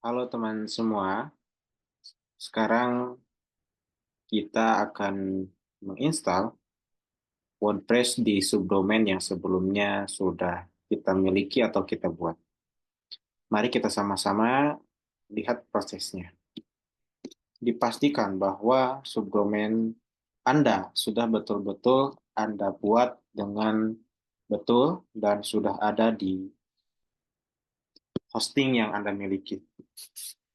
Halo teman semua, sekarang kita akan menginstal WordPress di subdomain yang sebelumnya sudah kita miliki atau kita buat. Mari kita sama-sama lihat prosesnya. Dipastikan bahwa subdomain Anda sudah betul-betul Anda buat dengan betul dan sudah ada di hosting yang Anda miliki.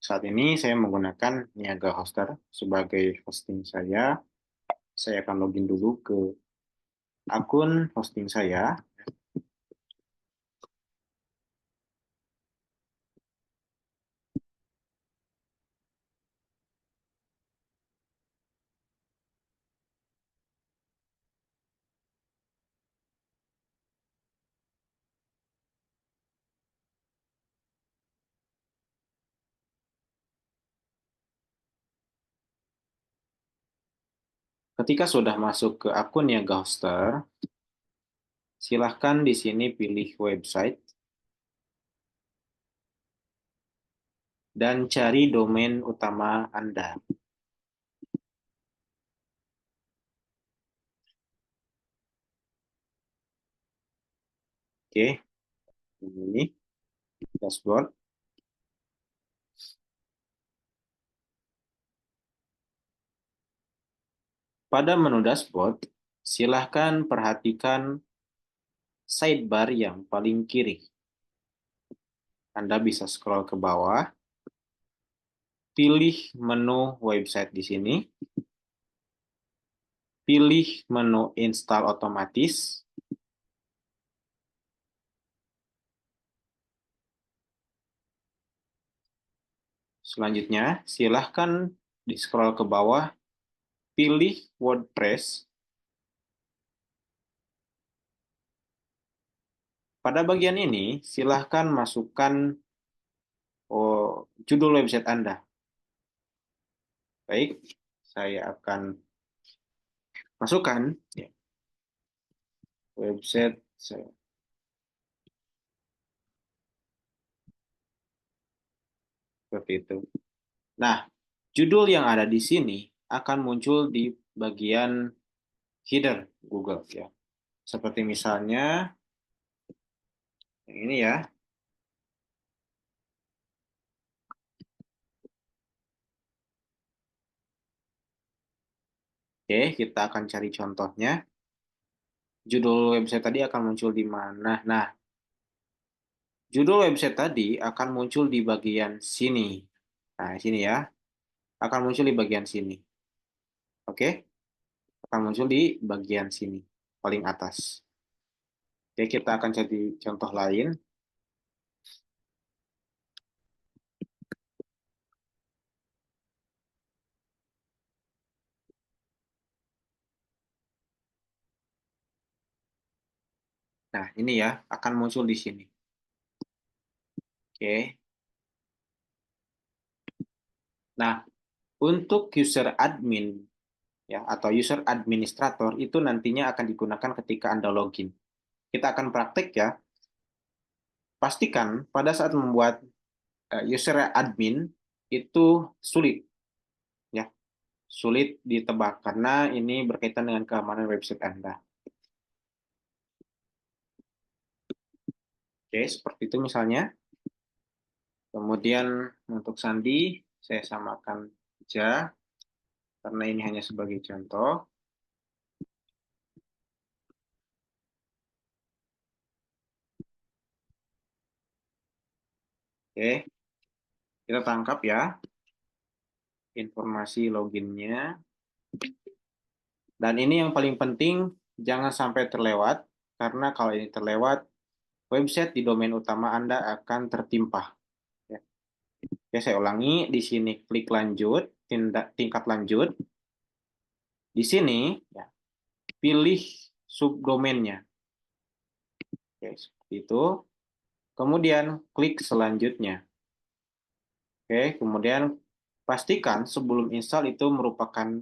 Saat ini saya menggunakan Niaga Hoster sebagai hosting saya. Saya akan login dulu ke akun hosting saya. Ketika sudah masuk ke akun Niaga Hoster, silahkan di sini pilih website dan cari domain utama Anda. Oke, ini dashboard. Pada menu dashboard, silahkan perhatikan sidebar yang paling kiri. Anda bisa scroll ke bawah, pilih menu website di sini, pilih menu install otomatis, selanjutnya silahkan di scroll ke bawah, pilih WordPress. Pada bagian ini, silahkan masukkan judul website Anda. Baik, saya akan masukkan ya, website saya. Seperti itu. Nah, judul yang ada di sini akan muncul di bagian header Google ya. Seperti misalnya yang ini ya. Oke, kita akan cari contohnya. Judul website tadi akan muncul di mana? Nah, judul website tadi akan muncul di bagian sini. Nah, sini ya. Akan muncul di bagian sini. Oke? Akan muncul di bagian sini, paling atas. Oke, kita akan cari contoh lain. Nah, ini ya, akan muncul di sini. Oke. Nah, untuk user admin ya atau user administrator itu nantinya akan digunakan ketika Anda login. Kita akan praktek ya. Pastikan pada saat membuat user admin itu sulit ya, sulit ditebak karena ini berkaitan dengan keamanan website Anda. Oke, seperti itu misalnya. Kemudian untuk sandi saya samakan saja karena ini hanya sebagai contoh. Oke, kita tangkap ya informasi loginnya. Dan ini yang paling penting, jangan sampai terlewat, karena kalau ini terlewat, website di domain utama Anda akan tertimpa. Ya. Oke, saya ulangi, di sini klik lanjut, tingkat lanjut. Di sini, ya, pilih subdomainnya. Oke, seperti itu. Kemudian klik selanjutnya. Oke, kemudian pastikan sebelum install itu merupakan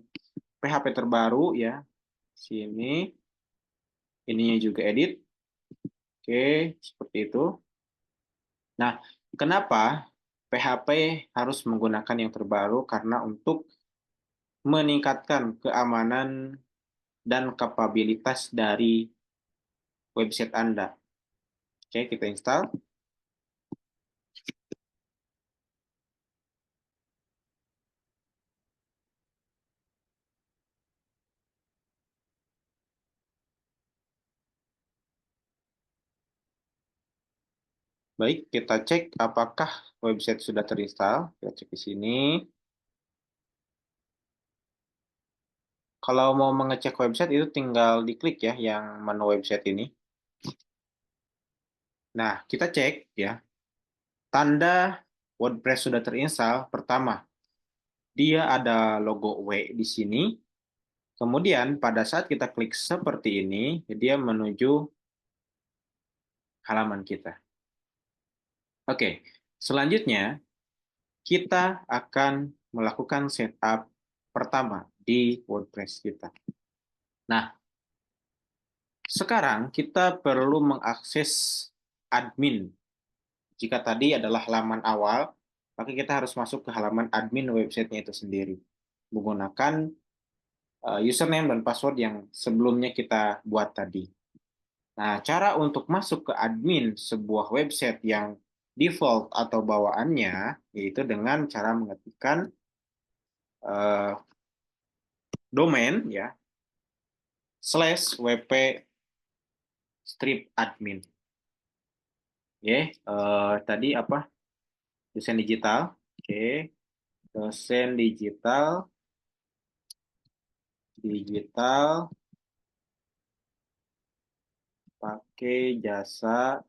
PHP terbaru ya. Sini, ininya juga edit. Oke, seperti itu. Nah, kenapa PHP harus menggunakan yang terbaru karena untuk meningkatkan keamanan dan kapabilitas dari website Anda. Oke, kita install. Baik, kita cek apakah website sudah terinstall. Kita cek di sini. Kalau mau mengecek website itu tinggal diklik ya yang menu website ini. Nah, kita cek ya. Tanda WordPress sudah terinstall. Pertama, dia ada logo W di sini. Kemudian pada saat kita klik seperti ini, dia menuju halaman kita. Oke, selanjutnya kita akan melakukan setup pertama di WordPress kita. Nah, sekarang kita perlu mengakses admin. Jika tadi adalah halaman awal, maka kita harus masuk ke halaman admin websitenya itu sendiri. Menggunakan username dan password yang sebelumnya kita buat tadi. Nah, cara untuk masuk ke admin sebuah website yang default atau bawaannya, yaitu dengan cara mengetikkan domain ya /wp strip admin. Oke, tadi apa? Dosen digital. Oke, dosen digital pakai jasa.com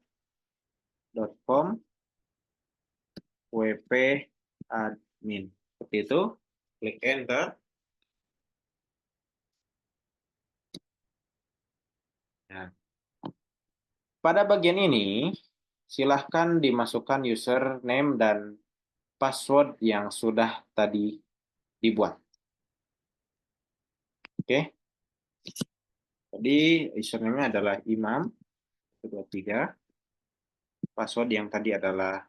wp admin. Seperti itu. Klik enter. Nah, pada bagian ini silahkan dimasukkan username dan password yang sudah tadi dibuat. Oke. Jadi username-nya adalah Imam 123. Password yang tadi adalah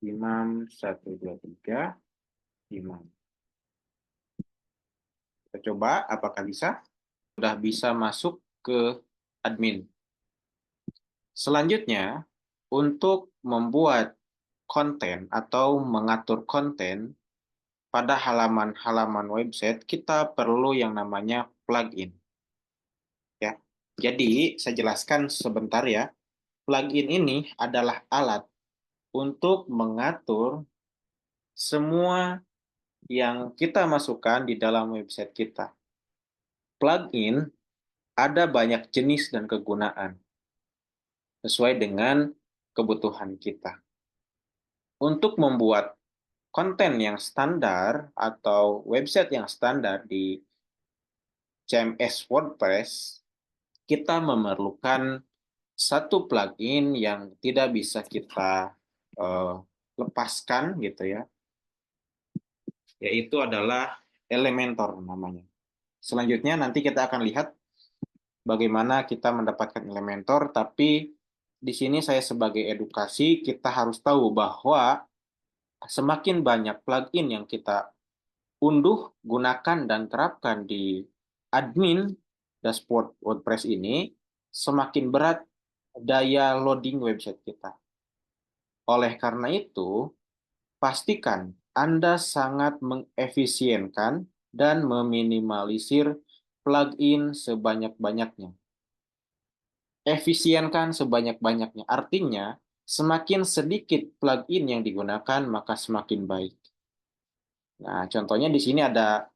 Imam 123 Imam. Kita coba apakah bisa. Sudah bisa masuk ke admin. Selanjutnya, untuk membuat konten atau mengatur konten pada halaman-halaman website, kita perlu yang namanya plugin. Ya. Jadi, saya jelaskan sebentar ya. Plugin ini adalah alat untuk mengatur semua yang kita masukkan di dalam website kita. Plugin ada banyak jenis dan kegunaan sesuai dengan kebutuhan kita. Untuk membuat konten yang standar atau website yang standar di CMS WordPress, kita memerlukan satu plugin yang tidak bisa kita uh, lepaskan gitu ya, yaitu adalah Elementor namanya. Selanjutnya nanti kita akan lihat bagaimana kita mendapatkan Elementor, tapi di sini saya sebagai edukasi, kita harus tahu bahwa semakin banyak plugin yang kita unduh, gunakan, dan terapkan di admin dashboard WordPress ini, semakin berat daya loading website kita. Oleh karena itu, pastikan Anda sangat mengefisienkan dan meminimalisir plugin sebanyak-banyaknya. Efisienkan sebanyak-banyaknya. Artinya, semakin sedikit plugin yang digunakan, maka semakin baik. Nah, contohnya di sini ada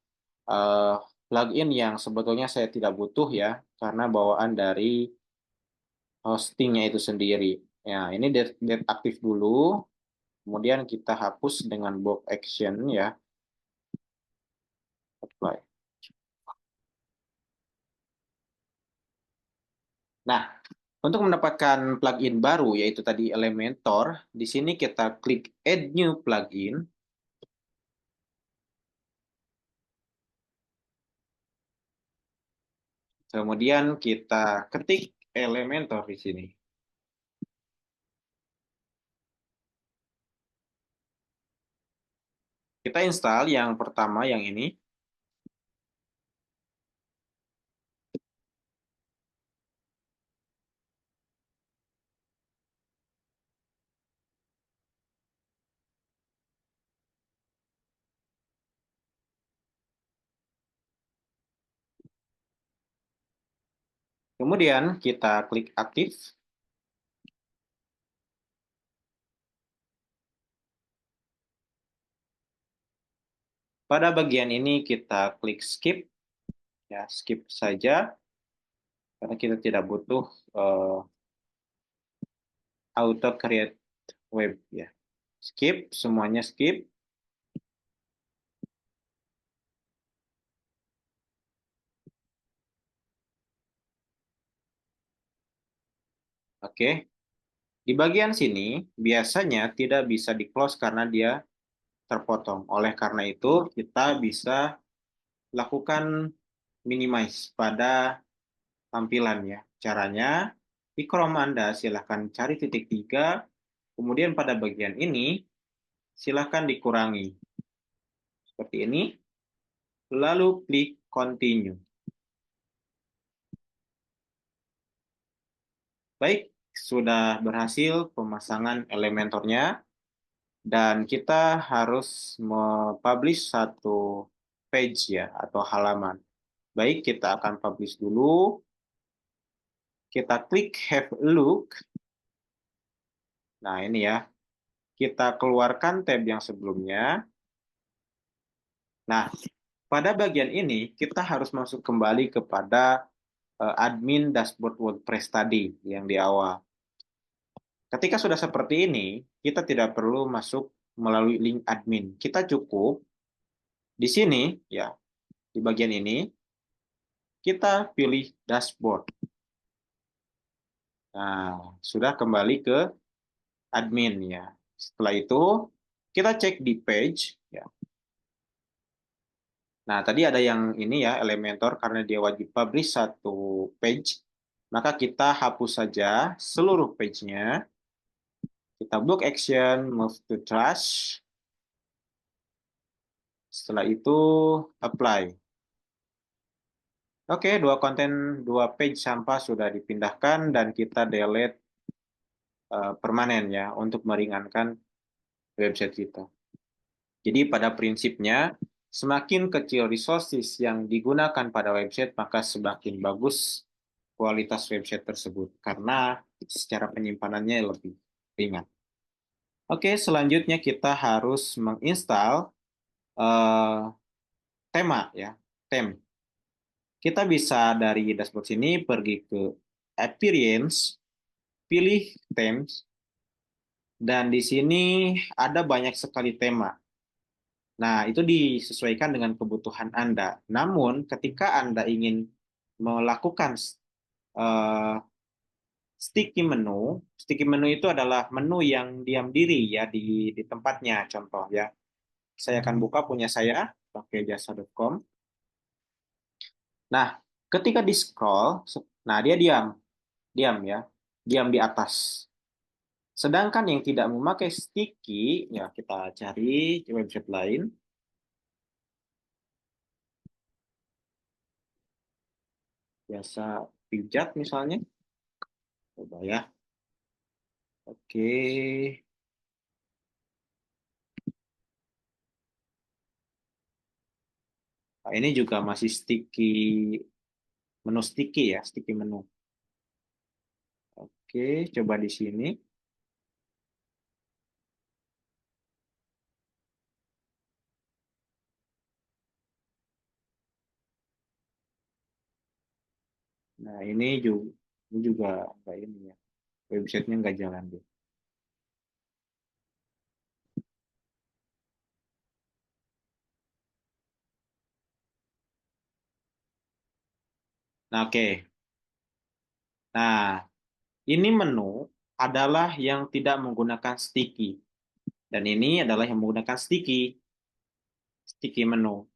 uh, plugin yang sebetulnya saya tidak butuh ya, karena bawaan dari hostingnya itu sendiri. Ya, ini delete aktif dulu, kemudian kita hapus dengan bulk action ya, apply. Nah, untuk mendapatkan plugin baru yaitu tadi Elementor, di sini kita klik Add New Plugin. Kemudian kita ketik Elementor di sini. Kita install yang pertama, yang ini. Kemudian kita klik aktif. Pada bagian ini kita klik skip, ya skip saja karena kita tidak butuh auto create web, ya. Skip, semuanya skip. Oke. Di bagian sini biasanya tidak bisa di-close karena dia terpotong. Oleh karena itu, kita bisa lakukan minimize pada tampilannya. Caranya, di Chrome Anda silahkan cari titik 3, kemudian pada bagian ini silahkan dikurangi. Seperti ini, lalu klik continue. Baik, sudah berhasil pemasangan Elementornya, dan kita harus mempublish satu page, ya, atau halaman. Baik, kita akan publish dulu. Kita klik have a look. Nah, ini ya. Kita keluarkan tab yang sebelumnya. Nah, pada bagian ini kita harus masuk kembali kepada admin dashboard WordPress tadi yang di awal. Ketika sudah seperti ini, kita tidak perlu masuk melalui link admin. Kita cukup di sini, ya, di bagian ini, kita pilih dashboard. Nah, sudah kembali ke admin, ya. Setelah itu, kita cek di page, ya. Nah, tadi ada yang ini, ya, Elementor, karena dia wajib publish satu page, maka kita hapus saja seluruh page-nya. Kita book action, move to trash. Setelah itu, apply. Oke, dua page sampah sudah dipindahkan dan kita delete permanen, ya, untuk meringankan website kita. Jadi pada prinsipnya, semakin kecil resources yang digunakan pada website, maka semakin bagus kualitas website tersebut, karena secara penyimpanannya lebih ringan. Oke, selanjutnya kita harus menginstal uh, tema, ya, theme. Kita bisa dari dashboard sini pergi ke Appearance, pilih Themes, dan di sini ada banyak sekali tema. Nah, itu disesuaikan dengan kebutuhan Anda. Namun, ketika Anda ingin melakukan sticky menu itu adalah menu yang diam diri, ya, di tempatnya. Contoh, ya, saya akan buka punya saya pakai jasa.com. Nah, ketika di scroll, nah dia diam, ya, diam di atas. Sedangkan yang tidak memakai sticky, ya kita cari di website lain. Biasa pijat misalnya. Coba, ya. Oke. Nah, ini juga masih sticky, menu sticky, ya, sticky menu. Oke, coba di sini. Nah, ini juga nggak ini, ya. Websitenya nggak jalan deh. Nah, oke. Nah, ini menu adalah yang tidak menggunakan sticky. Dan ini adalah yang menggunakan sticky menu.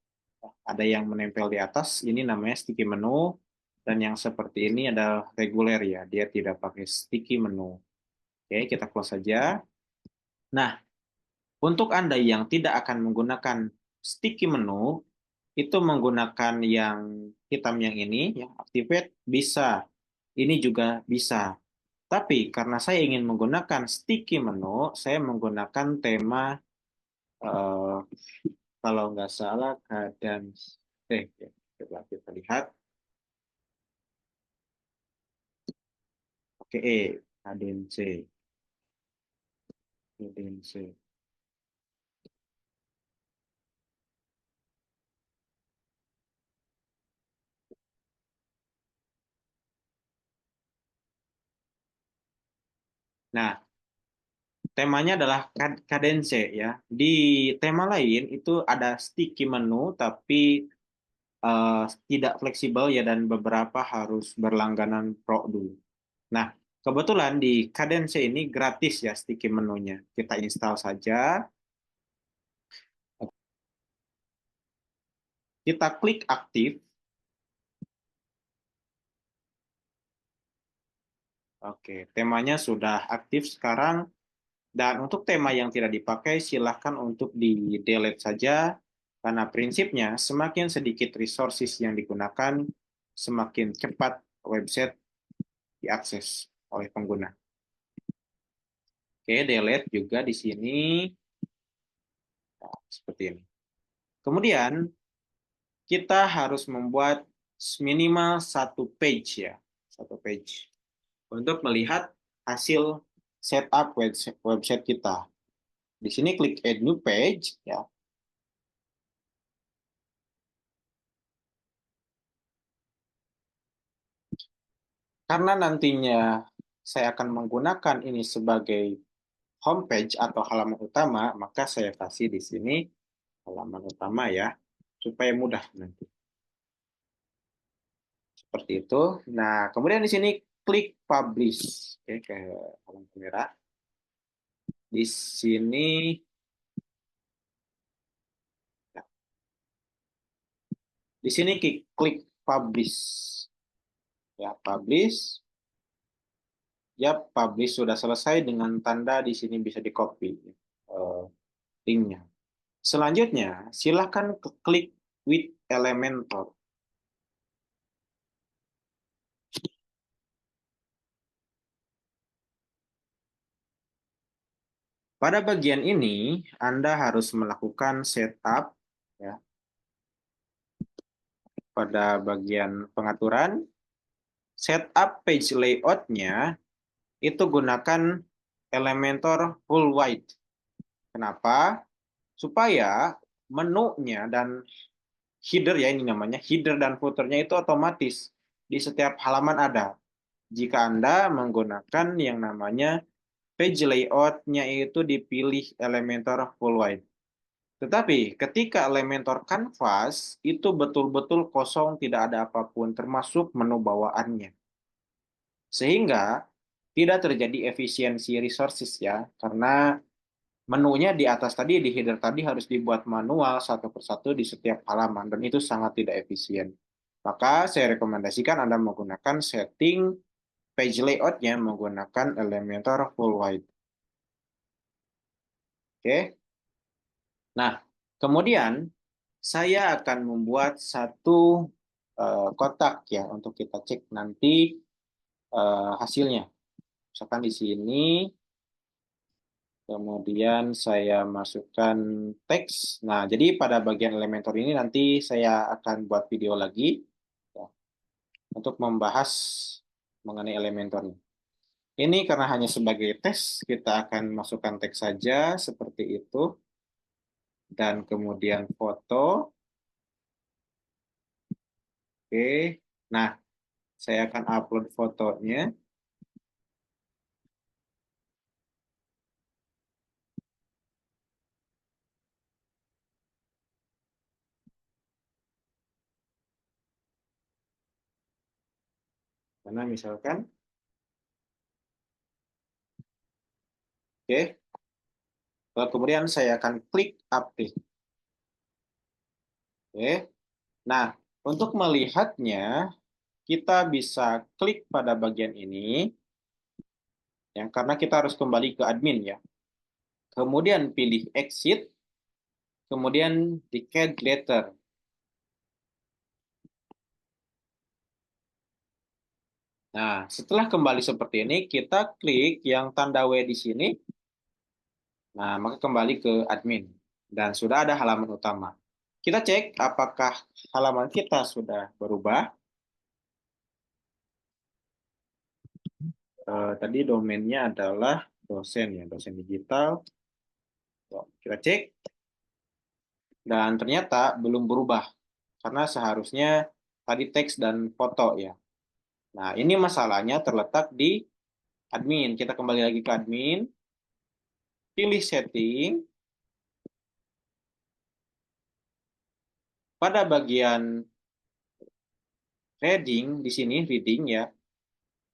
Ada yang menempel di atas, ini namanya sticky menu. Dan yang seperti ini adalah reguler, ya. Dia tidak pakai sticky menu. Oke, kita close saja. Nah, Untuk Anda yang tidak akan menggunakan sticky menu, itu menggunakan yang hitam yang ini, yang activate, bisa. Ini juga bisa. Tapi karena saya ingin menggunakan sticky menu, saya menggunakan tema, eh, kalau nggak salah, cadence. Ya, coba kita lihat. Oke, cadence. Cadence. Nah, temanya adalah cadence ya. Di tema lain itu ada sticky menu, tapi tidak fleksibel ya, dan beberapa harus berlangganan pro dulu. Nah, kebetulan di Cadence ini gratis ya sticky menunya. Kita install saja, kita klik aktif. Oke, temanya sudah aktif sekarang. Dan untuk tema yang tidak dipakai, silahkan untuk di-delete saja. Karena prinsipnya, semakin sedikit resources yang digunakan, semakin cepat website diakses oleh pengguna. Oke, delete juga di sini. Nah, seperti ini. Kemudian, kita harus membuat minimal satu page ya, satu page untuk melihat hasil setup website kita. Di sini klik add new page ya. Karena nantinya saya akan menggunakan ini sebagai homepage atau halaman utama, maka saya kasih di sini halaman utama ya, supaya mudah nanti. Seperti itu. Nah, kemudian di sini klik publish. Oke, ke halaman kamera. Di sini ya, di sini klik publish. Ya, publish. Ya, publish sudah selesai dengan tanda di sini bisa di-copy linknya. Selanjutnya, silakan klik with Elementor. Pada bagian ini, Anda harus melakukan setup ya. Pada bagian pengaturan, setup page layout-nya itu gunakan Elementor full white. Kenapa? Supaya menunya dan header ya, ini namanya header dan footernya itu otomatis di setiap halaman ada. Jika Anda menggunakan yang namanya page layout-nya itu dipilih Elementor full white. Tetapi ketika Elementor Canvas itu betul-betul kosong, tidak ada apapun termasuk menu bawaannya. Sehingga tidak terjadi efisiensi resources ya, karena menunya di atas tadi, di header tadi harus dibuat manual satu persatu di setiap halaman, dan itu sangat tidak efisien. Maka saya rekomendasikan Anda menggunakan setting page layout-nya menggunakan Elementor full white. Oke. Nah, kemudian saya akan membuat satu kotak ya untuk kita cek nanti hasilnya. Misalkan di sini, kemudian saya masukkan teks. Nah, jadi pada bagian Elementor ini nanti saya akan buat video lagi ya, untuk membahas mengenai Elementor ini. Ini karena hanya sebagai tes, kita akan masukkan teks saja seperti itu. Dan kemudian foto. Oke. Nah, saya akan upload fotonya. Karena misalkan, oke. Lalu kemudian saya akan klik update. Oke. Nah, untuk melihatnya, kita bisa klik pada bagian ini, yang karena kita harus kembali ke admin ya. kemudian pilih exit, kemudian di get letter. Nah, setelah kembali seperti ini, kita klik yang tanda W di sini. Nah, maka kembali ke admin. Dan sudah ada halaman utama. Kita cek apakah halaman kita sudah berubah. Tadi domainnya adalah dosen ya, dosen digital. Kita cek. Dan ternyata belum berubah. Karena seharusnya tadi teks dan foto ya. Nah, ini masalahnya terletak di admin. Kita kembali lagi ke admin. Pilih setting. Pada bagian reading, di sini reading ya,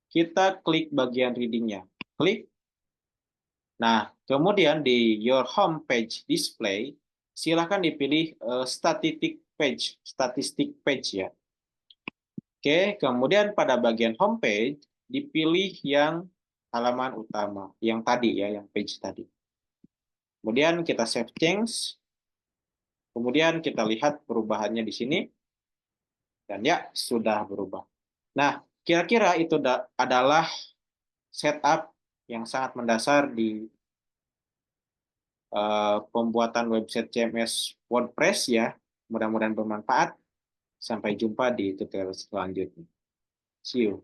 kita klik bagian readingnya. Klik. Nah, kemudian di your home page display, silakan dipilih statistik page ya. Oke, kemudian pada bagian home page, dipilih yang halaman utama, yang tadi ya, yang page tadi. Kemudian kita save change, kemudian kita lihat perubahannya di sini, dan ya, sudah berubah. Nah, kira-kira itu adalah setup yang sangat mendasar di pembuatan website CMS WordPress ya. Mudah-mudahan bermanfaat. Sampai jumpa di tutorial selanjutnya. See you.